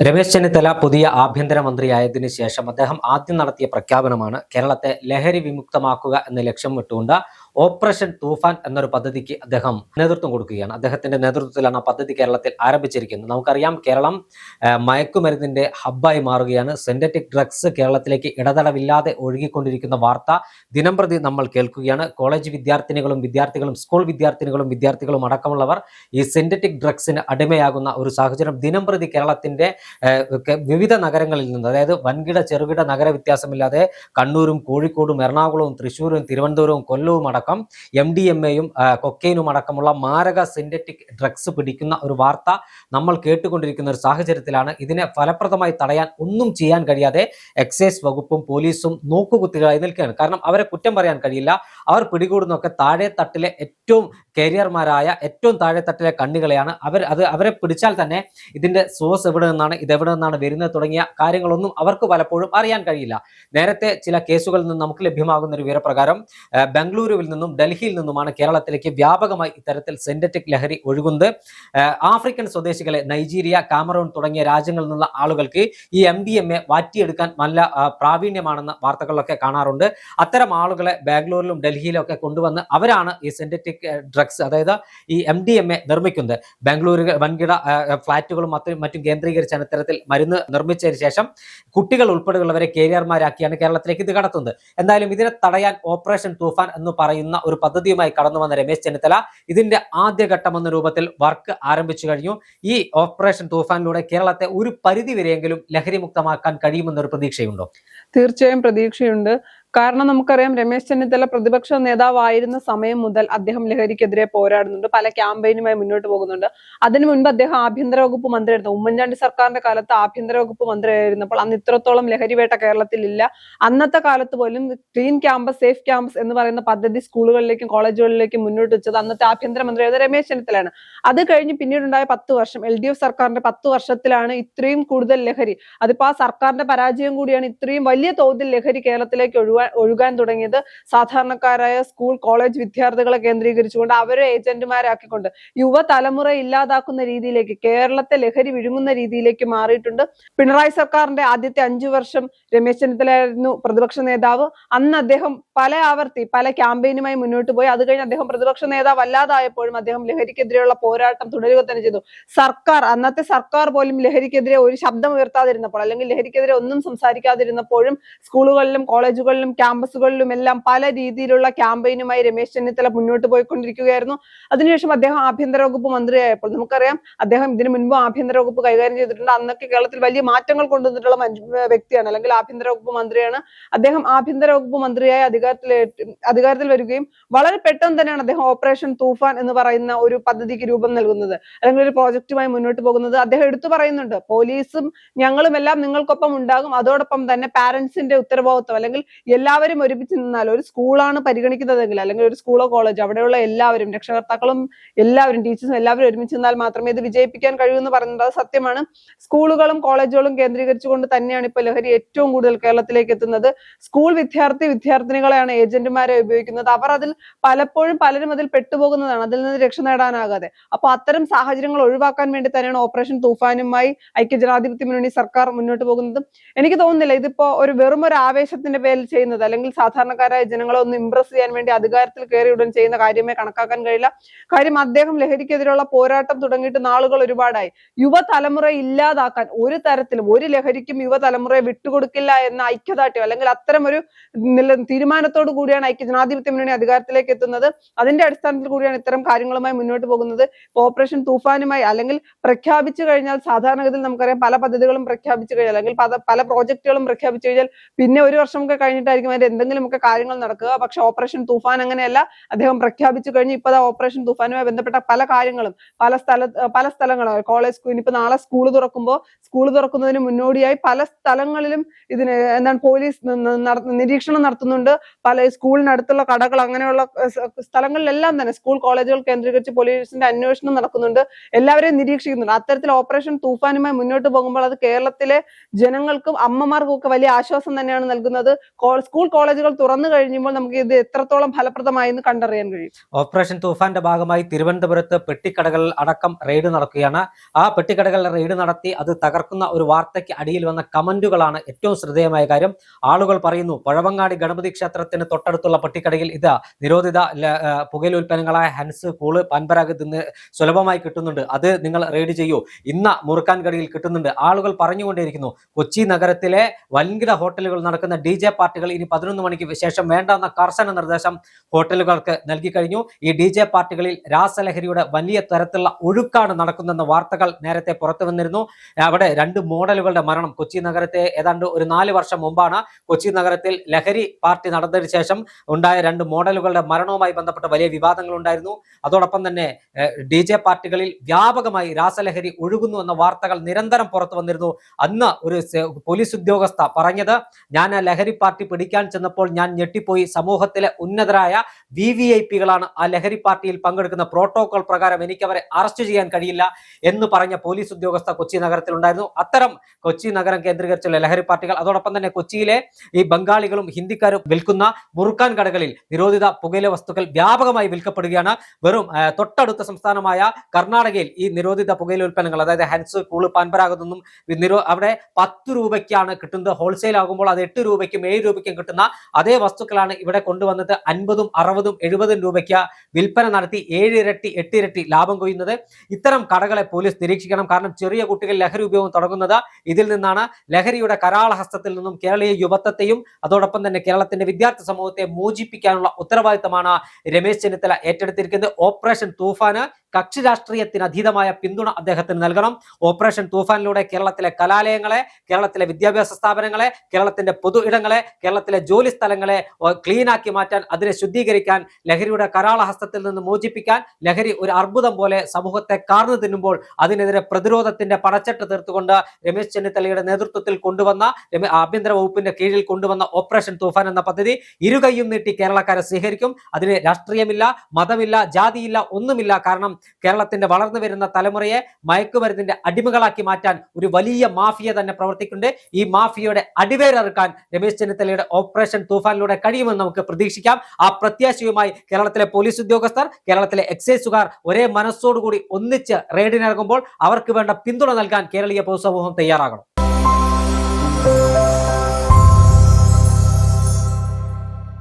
രമേശ് ചെന്നിത്തല പുതിയ ആഭ്യന്തരമന്ത്രിയായതിനു ശേഷം അദ്ദേഹം ആദ്യം നടത്തിയ പ്രഖ്യാപനമാണ് കേരളത്തെ ലഹരി വിമുക്തമാക്കുക എന്ന ലക്ഷ്യം വിട്ടുകൊണ്ട് ഓപ്പറേഷൻ തൂഫാൻ എന്നൊരു പദ്ധതിക്ക് അദ്ദേഹം നേതൃത്വം കൊടുക്കുകയാണ്. അദ്ദേഹത്തിന്റെ നേതൃത്വത്തിലാണ് ആ പദ്ധതി കേരളത്തിൽ ആരംഭിച്ചിരിക്കുന്നത്. നമുക്കറിയാം, കേരളം മയക്കുമരുന്നിന്റെ ഹബ്ബായി മാറുകയാണ്. സിന്തറ്റിക് ഡ്രഗ്സ് കേരളത്തിലേക്ക് ഇടതടവില്ലാതെ ഒഴുകിക്കൊണ്ടിരിക്കുന്ന വാർത്ത ദിനംപ്രതി നമ്മൾ കേൾക്കുകയാണ്. കോളേജ് വിദ്യാർത്ഥികളും സ്കൂൾ വിദ്യാർത്ഥികളും അടക്കമുള്ളവർ ഈ സിന്തറ്റിക് ഡ്രഗ്സിന് അടിമയാകുന്ന ഒരു സാഹചര്യം ദിനംപ്രതി കേരളത്തിന്റെ വിവിധ നഗരങ്ങളിൽ നിന്ന്, അതായത് വൻകിട ചെറുകിട നഗര വ്യത്യാസമില്ലാതെ കണ്ണൂരും കോഴിക്കോടും എറണാകുളവും തൃശ്ശൂരും തിരുവനന്തപുരവും കൊല്ലവും അടക്കം MDMA-യും കൊക്കൈനും അടക്കമുള്ള മാരക സിന്തറ്റിക് ഡ്രഗ്സ് പിടിക്കുന്ന ഒരു വാർത്ത നമ്മൾ കേട്ടുകൊണ്ടിരിക്കുന്ന ഒരു സാഹചര്യത്തിലാണ് ഇതിനെ ഫലപ്രദമായി തടയാൻ ഒന്നും ചെയ്യാൻ കഴിയാതെ എക്സൈസ് വകുപ്പും പോലീസും നോക്കുകുത്തികളായി നിൽക്കുകയാണ്. കാരണം അവരെ കുറ്റം പറയാൻ കഴിയില്ല. അവർ പിടികൂടുന്നൊക്കെ താഴെ തട്ടിലെ ഏറ്റവും കരിയർമാരായ ഏറ്റവും താഴെ തട്ടിലെ കണ്ണികളെയാണ്. അവരെ പിടിച്ചാൽ തന്നെ ഇതിന്റെ സോഴ്സ് എവിടെ നിന്നാണ്, ഇതെവിടെ നിന്നാണ് വരുന്നത് തുടങ്ങിയ കാര്യങ്ങളൊന്നും അവർക്ക് പലപ്പോഴും അറിയാൻ കഴിയില്ല. നേരത്തെ ചില കേസുകളിൽ നിന്ന് നമുക്ക് ലഭ്യമാകുന്ന ഒരു വിവരപ്രകാരം ബംഗളൂരുവിൽ നിന്നും ഡൽഹിയിൽ നിന്നുമാണ് കേരളത്തിലേക്ക് വ്യാപകമായി ഇത്തരത്തിൽ സിന്തറ്റിക് ലഹരി ഒഴുകുന്നത്. ആഫ്രിക്കൻ സ്വദേശികളെ നൈജീരിയ, കാമറൂൺ തുടങ്ങിയ രാജ്യങ്ങളിൽ നിന്നുള്ള ആളുകൾക്ക് ഈ MDMA വാറ്റിയെടുക്കാൻ നല്ല പ്രാവീണ്യമാണെന്ന് വാർത്തകളിലൊക്കെ കാണാറുണ്ട്. അത്തരം ആളുകളെ ബാംഗ്ലൂരിലും ഡൽഹിയിലും ഒക്കെ കൊണ്ടുവന്ന് അവരാണ് ഈ സിന്തറ്റിക് ഡ്രഗ്സ്, അതായത് ഈ MDMA നിർമ്മിക്കുന്നത്. ബാംഗ്ലൂർ വൻകിട ഫ്ളാറ്റുകളും മറ്റും കേന്ദ്രീകരിച്ചാണ് ഇത്തരത്തിൽ മരുന്ന് നിർമ്മിച്ചതിന് ശേഷം കുട്ടികൾ ഉൾപ്പെടെയുള്ളവരെ കേരിയർമാരാക്കിയാണ് കേരളത്തിലേക്ക് ഇത് കടത്തുന്നത്. എന്തായാലും ഇതിനെ തടയാൻ ഓപ്പറേഷൻ തൂഫാൻ എന്ന് പറയുന്ന ഒരു പദ്ധതിയുമായി കടന്നു വന്ന രമേശ് ചെന്നിത്തല ഇതിന്റെ ആദ്യഘട്ടം എന്ന രൂപത്തിൽ വർക്ക് ആരംഭിച്ചു കഴിഞ്ഞു. ഈ ഓപ്പറേഷൻ തൂഫാനിലൂടെ കേരളത്തെ ഒരു പരിധി വരെയെങ്കിലും ലഹരി മുക്തമാക്കാൻ കഴിയുമെന്നൊരു പ്രതീക്ഷയുണ്ടോ? തീർച്ചയായും പ്രതീക്ഷയുണ്ട്. കാരണം നമുക്കറിയാം, രമേശ് ചെന്നിത്തല പ്രതിപക്ഷ നേതാവായിരുന്ന സമയം മുതൽ അദ്ദേഹം ലഹരിക്കെതിരെ പോരാടുന്നുണ്ട്, പല ക്യാമ്പയിനുമായി മുന്നോട്ട് പോകുന്നുണ്ട്. അതിനു മുൻപ് അദ്ദേഹം ആഭ്യന്തര വകുപ്പ് മന്ത്രിയായിരുന്നു. ഉമ്മൻചാണ്ടി സർക്കാരിന്റെ കാലത്ത് ആഭ്യന്തര വകുപ്പ് മന്ത്രിയായിരുന്നപ്പോൾ അന്ന് ഇത്രത്തോളം ലഹരിവേട്ട കേരളത്തിൽ ഇല്ല. അന്നത്തെ കാലത്ത് പോലും ക്ലീൻ ക്യാമ്പസ്, സേഫ് ക്യാമ്പസ് എന്ന് പറയുന്ന പദ്ധതി സ്കൂളുകളിലേക്കും കോളേജുകളിലേക്കും മുന്നോട്ട് വെച്ചത് അന്നത്തെ ആഭ്യന്തരമന്ത്രിയായത് രമേശ് ചെന്നിത്തലയാണ്. അത് കഴിഞ്ഞ് പിന്നീടുണ്ടായ 10 വർഷം, LDF സർക്കാരിന്റെ 10 വർഷത്തിലാണ് ഇത്രയും കൂടുതൽ ലഹരി, അതിപ്പോ ആ സർക്കാരിന്റെ പരാജയം കൂടിയാണ്, ഇത്രയും വലിയ തോതിൽ ലഹരി കേരളത്തിലേക്ക് ഒഴുകാൻ തുടങ്ങിയത്. സാധാരണക്കാരായ സ്കൂൾ കോളേജ് വിദ്യാർത്ഥികളെ കേന്ദ്രീകരിച്ചുകൊണ്ട് അവരെ ഏജന്റുമാരാക്കിക്കൊണ്ട് യുവതലമുറ ഇല്ലാതാക്കുന്ന രീതിയിലേക്ക്, കേരളത്തെ ലഹരി വിഴുങ്ങുന്ന രീതിയിലേക്ക് മാറിയിട്ടുണ്ട്. പിണറായി സർക്കാരിന്റെ ആദ്യത്തെ 5 വർഷം രമേശ് ചെന്നിത്തലയായിരുന്നു പ്രതിപക്ഷ നേതാവ്. അന്ന് അദ്ദേഹം പല ക്യാമ്പയിനുമായി മുന്നോട്ട് പോയി. അത് കഴിഞ്ഞ് അദ്ദേഹം പ്രതിപക്ഷ നേതാവ് അല്ലാതായപ്പോഴും അദ്ദേഹം ലഹരിക്കെതിരെയുള്ള പോരാട്ടം തുടരുക തന്നെ ചെയ്തു. അന്നത്തെ സർക്കാർ പോലും ലഹരിക്കെതിരെ ഒരു ശബ്ദം ഉയർത്താതിരുന്നപ്പോൾ, അല്ലെങ്കിൽ ലഹരിക്കെതിരെ ഒന്നും സംസാരിക്കാതിരുന്നപ്പോഴും സ്കൂളുകളിലും കോളേജുകളിലും ക്യാമ്പസുകളിലും എല്ലാം പല രീതിയിലുള്ള ക്യാമ്പയിനുമായി രമേശ് ചെന്നിത്തല മുന്നോട്ട് പോയിക്കൊണ്ടിരിക്കുകയായിരുന്നു. അതിനുശേഷം അദ്ദേഹം ആഭ്യന്തര വകുപ്പ് മന്ത്രിയായപ്പോൾ നമുക്കറിയാം, അദ്ദേഹം ഇതിനു മുൻപ് ആഭ്യന്തര വകുപ്പ് കൈകാര്യം ചെയ്തിട്ടുണ്ട്. അന്നൊക്കെ കേരളത്തിൽ വലിയ മാറ്റങ്ങൾ കൊണ്ടുവന്നിട്ടുള്ള വ്യക്തിയാണ്, അല്ലെങ്കിൽ ആഭ്യന്തര വകുപ്പ് മന്ത്രിയാണ്. അദ്ദേഹം ആഭ്യന്തര വകുപ്പ് മന്ത്രിയായി അധികാരത്തിൽ വരികയും വളരെ പെട്ടെന്ന് തന്നെയാണ് അദ്ദേഹം ഓപ്പറേഷൻ തൂഫാൻ എന്ന് പറയുന്ന ഒരു പദ്ധതിക്ക് രൂപം നൽകുന്നത്, അല്ലെങ്കിൽ ഒരു പ്രോജക്റ്റുമായി മുന്നോട്ട് പോകുന്നത്. അദ്ദേഹം എടുത്തു പറയുന്നുണ്ട്, പോലീസും ഞങ്ങളും എല്ലാം നിങ്ങൾക്കൊപ്പം ഉണ്ടാകും, അതോടൊപ്പം തന്നെ പാരന്റ്സിന്റെ ഉത്തരവാദിത്വം, അല്ലെങ്കിൽ എല്ലാവരും ഒരുമിച്ച് നിന്നാൽ, ഒരു സ്കൂളാണ് പരിഗണിക്കുന്നതെങ്കിൽ, അല്ലെങ്കിൽ ഒരു സ്കൂളോ കോളേജോ, അവിടെയുള്ള എല്ലാവരും, രക്ഷകർത്താക്കളും എല്ലാവരും, ടീച്ചേഴ്സും എല്ലാവരും ഒരുമിച്ച് നിന്നാൽ മാത്രമേ ഇത് വിജയിപ്പിക്കാൻ കഴിയൂ എന്ന് പറയുന്നത് അത് സത്യമാണ്. സ്കൂളുകളും കോളേജുകളും കേന്ദ്രീകരിച്ചുകൊണ്ട് തന്നെയാണ് ഇപ്പോൾ ലഹരി ഏറ്റവും കൂടുതൽ കേരളത്തിലേക്ക് എത്തുന്നത്. സ്കൂൾ വിദ്യാർത്ഥിനികളെയാണ് ഏജന്റുമാരെ ഉപയോഗിക്കുന്നത്. അവർ അതിൽ പലരും അതിൽ പെട്ടുപോകുന്നതാണ്, അതിൽ നിന്ന് രക്ഷ നേടാനാകാതെ. അപ്പൊ അത്തരം സാഹചര്യങ്ങൾ ഒഴിവാക്കാൻ വേണ്ടി തന്നെയാണ് ഓപ്പറേഷൻ തൂഫാനുമായി ഐക്യജനാധിപത്യ മുന്നണി സർക്കാർ മുന്നോട്ട് പോകുന്നത്. എനിക്ക് തോന്നുന്നില്ല ഇതിപ്പോ വെറും ഒരു ആവേശത്തിന്റെ പേരിൽ ചെയ്യുന്നത്, അല്ലെങ്കിൽ സാധാരണക്കാരായ ജനങ്ങളെ ഒന്ന് ഇംപ്രസ് ചെയ്യാൻ വേണ്ടി അധികാരത്തിൽ കയറി ഉടൻ ചെയ്യുന്ന കാര്യമേ കണക്കാക്കാൻ കഴിയില്ല. കാര്യം, അദ്ദേഹം ലഹരിക്കെതിരെയുള്ള പോരാട്ടം തുടങ്ങിയിട്ട് നാളുകൾ ഒരുപാടായി. യുവതലമുറ ഇല്ലാതാക്കാൻ ഒരു തരത്തിലും, ഒരു ലഹരിക്കും യുവതലമുറയെ വിട്ടുകൊടുക്കില്ല എന്ന ഐക്യദാർഢ്യം, അല്ലെങ്കിൽ അത്തരം ഒരു തീരുമാനത്തോടു കൂടിയാണ് ഐക്യജനാധിപത്യ മുന്നണി അധികാരത്തിലേക്ക് എത്തുന്നത്. അതിന്റെ അടിസ്ഥാനത്തിൽ കൂടിയാണ് ഇത്തരം കാര്യങ്ങളുമായി മുന്നോട്ട് പോകുന്നത്. ഓപ്പറേഷൻ തൂഫാനുമായി, അല്ലെങ്കിൽ പ്രഖ്യാപിച്ചു കഴിഞ്ഞാൽ, സാധാരണഗതിയിൽ നമുക്കറിയാം പല പദ്ധതികളും പ്രഖ്യാപിച്ചു കഴിഞ്ഞാൽ, അല്ലെങ്കിൽ പല പ്രോജക്റ്റുകളും പ്രഖ്യാപിച്ചു കഴിഞ്ഞാൽ പിന്നെ ഒരു വർഷമൊക്കെ കഴിഞ്ഞിട്ടായിരിക്കും അതിന്റെ എന്തെങ്കിലുമൊക്കെ കാര്യങ്ങൾ നടക്കുക. പക്ഷെ ഓപ്പറേഷൻ തൂഫാൻ അങ്ങനെയല്ല. അദ്ദേഹം പ്രഖ്യാപിച്ചു കഴിഞ്ഞ് ഇപ്പൊ ഓപ്പറേഷൻ തൂഫാനുമായി ബന്ധപ്പെട്ട പല കാര്യങ്ങളും പല സ്ഥലങ്ങളും, കോളേജ്, ഇനിയിപ്പോ നാളെ സ്കൂൾ തുറക്കുന്നതിന് മുന്നോടിയായി പല സ്ഥലങ്ങളിലും പോലീസ് നിരീക്ഷണം നടത്തുന്നുണ്ട്. പല സ്കൂളിനടുത്തുള്ള കടകൾ, അങ്ങനെയുള്ള സ്ഥലങ്ങളിലെല്ലാം തന്നെ സ്കൂൾ കോളേജുകൾ കേന്ദ്രീകരിച്ച് പോലീസിന്റെ അന്വേഷണം നടക്കുന്നുണ്ട്, എല്ലാവരെയും നിരീക്ഷിക്കുന്നുണ്ട്. അത്തരത്തിൽ ഓപ്പറേഷൻ തൂഫാനുമായി മുന്നോട്ട് പോകുമ്പോൾ അത് കേരളത്തിലെ ജനങ്ങൾക്കും അമ്മമാർക്കും ഒക്കെ വലിയ ആശ്വാസം തന്നെയാണ് നൽകുന്നത്. സ്കൂൾ കോളേജുകൾ തുറന്നു കഴിയുമ്പോൾ നമുക്ക് ഇത് എത്രത്തോളം ഫലപ്രദമായി എന്ന് കണ്ടറിയാൻ കഴിയും. ഓപ്പറേഷൻ തൂഫാന്റെ ഭാഗമായി തിരുവനന്തപുരത്ത് പെട്ടിക്കടകളിൽ അടക്കം റെയ്ഡ് നടക്കുകയാണ്. ആ പെട്ടിക്കടകളിൽ റെയ്ഡ് നടത്തി അത് തകർക്കുന്ന ഒരു വാർത്തയ്ക്ക് അടിയിൽ വന്ന കമന്റുകളാണ് ഏറ്റവും ശ്രദ്ധേയമായ കാര്യം. ആളുകൾ പറയുന്നു, പഴവങ്ങാടി ഗണപതി ക്ഷേത്രത്തിന് തൊട്ടടുത്തുള്ള പെട്ടിക്കടയിൽ ഇത് നിരോധിത പുകയില ഉൽപ്പന്നങ്ങളായ ഹൻസ്, കൂള്, പാൻപരാഗ് ഇന്ന് സുലഭമായി കിട്ടുന്നുണ്ട്, അത് നിങ്ങൾ റെയ്ഡ് ചെയ്യൂ. ഇന്ന മുറുക്കാൻ കടയിൽ കിട്ടുന്നുണ്ട്. ആളുകൾ പറഞ്ഞുകൊണ്ടേയിരിക്കുന്നു. കൊച്ചി നഗരത്തിലെ വൻകിട ഹോട്ടലുകൾ നടക്കുന്ന DJ പാർട്ടികൾ ഇനി 11 മണിക്ക് ശേഷം വേണ്ടെന്ന കർശന നിർദ്ദേശം ഹോട്ടലുകൾക്ക് നൽകി കഴിഞ്ഞു. ഈ DJ പാർട്ടികളിൽ രാസലഹരിയുടെ വലിയ തരത്തിലുള്ള ഒഴുക്കാണ് നടക്കുന്നതെന്ന വാർത്തകൾ നേരത്തെ പുറത്തു വന്നിരുന്നു. അവിടെ 2 മോഡലുകളുടെ മരണം കൊച്ചി നഗരത്തെ ഏതാണ്ട് ഒരു 4 വർഷം മുമ്പാണ് കൊച്ചി നഗരത്തിൽ ലഹരി പാർട്ടി നടന്നതിന് ശേഷം ഉണ്ടായ 2 മോഡലുകളുടെ മരണവുമായി ബന്ധപ്പെട്ട വലിയ വിവാദങ്ങൾ ഉണ്ടായിരുന്നു. അതോടൊപ്പം തന്നെ DJ പാർട്ടികളിൽ വ്യാപകമായി രാസലഹരി ഒഴുകുന്നു എന്ന വാർത്തകൾ നിരന്തരം പുറത്തു വന്നിരുന്നു. അന്ന് ഒരു പോലീസ് ഉദ്യോഗസ്ഥ പറഞ്ഞത്, ഞാൻ ആ ലഹരി പാർട്ടി പിടിക്കാൻ ചെന്നപ്പോൾ ഞാൻ ഞെട്ടിപ്പോയി, സമൂഹത്തിലെ ഉന്നതരായ VVIPകളാണ് ആ ലഹരി പാർട്ടിയിൽ പങ്കെടുക്കുന്ന, പ്രോട്ടോകോൾ പ്രകാരം എനിക്ക് അവരെ അറസ്റ്റ് ചെയ്യാൻ കഴിയില്ല എന്ന് പറഞ്ഞ പോലീസ് ഉദ്യോഗസ്ഥ കൊച്ചി നഗരത്തിലുണ്ടായിരുന്നു. അത്തരം കൊച്ചി നഗരം കേന്ദ്രീകരിച്ചുള്ള ലഹരി പാർട്ടികൾ, അതോടൊപ്പം തന്നെ കൊച്ചിയിലെ ഈ ബംഗാളികളും ഹിന്ദിക്കാരും വിൽക്കുന്ന മുറുക്കാൻ കടകളിൽ നിരോധിത പുകയില വസ്തുക്കൾ വ്യാപകമായി വിൽക്കപ്പെടുകയാണ്. വെറും തൊട്ടടുത്ത സംസ്ഥാനമായ കർണാടകയിൽ ഈ നിരോധിത പുകയില ഉൽപ്പന്നങ്ങൾ, അതായത് ഹൻസ്, കൂള്, പാൻപരാഗതൊന്നും അവിടെ 10 രൂപയ്ക്കാണ് കിട്ടുന്നത്. ഹോൾസെയിൽ ആകുമ്പോൾ അത് 8 രൂപയ്ക്കും 7 രൂപയ്ക്കും കിട്ടുന്ന അതേ വസ്തുക്കളാണ് ഇവിടെ കൊണ്ടുവന്നത് 50ഉം 60ഉം 70ഉം രൂപയ്ക്ക് വിൽപ്പന നടത്തി 7 ഇരട്ടി 8 ഇരട്ടി ലാഭം കൊയ്യുന്നത്. ഇത്തരം കടകളെ പോലീസ് നിരീക്ഷിക്കണം. കാരണം ചെറിയ കുട്ടികൾ ലഹരി ഉപയോഗം തുടങ്ങുന്നത് ഇതിൽ നിന്നാണ്. ലഹരിയുടെ കരാളഹസ്തത്തിൽ നിന്നും കേരളീയ യുവത്വത്തെയും അതോടൊപ്പം തന്നെ കേരളത്തിന്റെ വിദ്യാർത്ഥി സമൂഹത്തെ മോചിപ്പിക്കാനുള്ള ഉത്തരവാദിത്തമാണ് രമേശ് ചെന്നിത്തല ഏറ്റെടുത്തിരിക്കുന്നത്. ഓപ്പറേഷൻ തൂഫാന് കക്ഷി രാഷ്ട്രീയത്തിന് അതീതമായ പിന്തുണ അദ്ദേഹത്തിന് നൽകണം. ഓപ്പറേഷൻ തൂഫാനിലൂടെ കേരളത്തിലെ കലാലയങ്ങളെ, കേരളത്തിലെ വിദ്യാഭ്യാസ സ്ഥാപനങ്ങളെ, കേരളത്തിന്റെ പൊതു ഇടങ്ങളെ, കേരളത്തിലെ ജോലി സ്ഥലങ്ങളെ ക്ലീനാക്കി മാറ്റാൻ, അതിനെ ശുദ്ധീകരിക്കാൻ, ലഹരിയുടെ കരാളഹസ്തത്തിൽ നിന്ന് മോചിപ്പിക്കാൻ, ലഹരി ഒരു അർബുദം പോലെ സമൂഹത്തെ കാർന്നു തിന്നുമ്പോൾ അതിനെതിരെ പ്രതിരോധത്തിന്റെ പടച്ചട്ട് തീർത്തുകൊണ്ട് രമേശ് ചെന്നിത്തലയുടെ നേതൃത്വത്തിൽ കൊണ്ടുവന്ന, ആഭ്യന്തര വകുപ്പിന്റെ കീഴിൽ കൊണ്ടുവന്ന ഓപ്പറേഷൻ തൂഫാൻ എന്ന പദ്ധതി ഇരുകൈയും നീട്ടി കേരളക്കാരെ സ്വീകരിക്കും. അതിന് രാഷ്ട്രീയമില്ല, മതമില്ല, ജാതിയില്ല, ഒന്നുമില്ല. കാരണം കേരളത്തിന്റെ വളർന്നു വരുന്ന തലമുറയെ മയക്കുമരുന്നിന്റെ അടിമകളാക്കി മാറ്റാൻ ഒരു വലിയ മാഫിയ തന്നെ പ്രവർത്തിക്കുന്നുണ്ട്. ഈ മാഫിയയുടെ അടിവേരറുക്കാൻ രമേശ് ചെന്നിത്തലയുടെ ഓപ്പറേഷൻ തൂഫാനിലൂടെ കഴിയുമെന്ന് നമുക്ക് പ്രതീക്ഷിക്കാം. ആ പ്രത്യാശയുമായി കേരളത്തിലെ പോലീസ് ഉദ്യോഗസ്ഥർ, കേരളത്തിലെ എക്സൈസുകാർ ഒരേ മനസ്സോടുകൂടി ഒന്നിച്ച് റെയ്ഡിനിറങ്ങുമ്പോൾ അവർക്ക് വേണ്ട പിന്തുണ നൽകാൻ കേരളീയ പൊതുസമൂഹം തയ്യാറാകണം.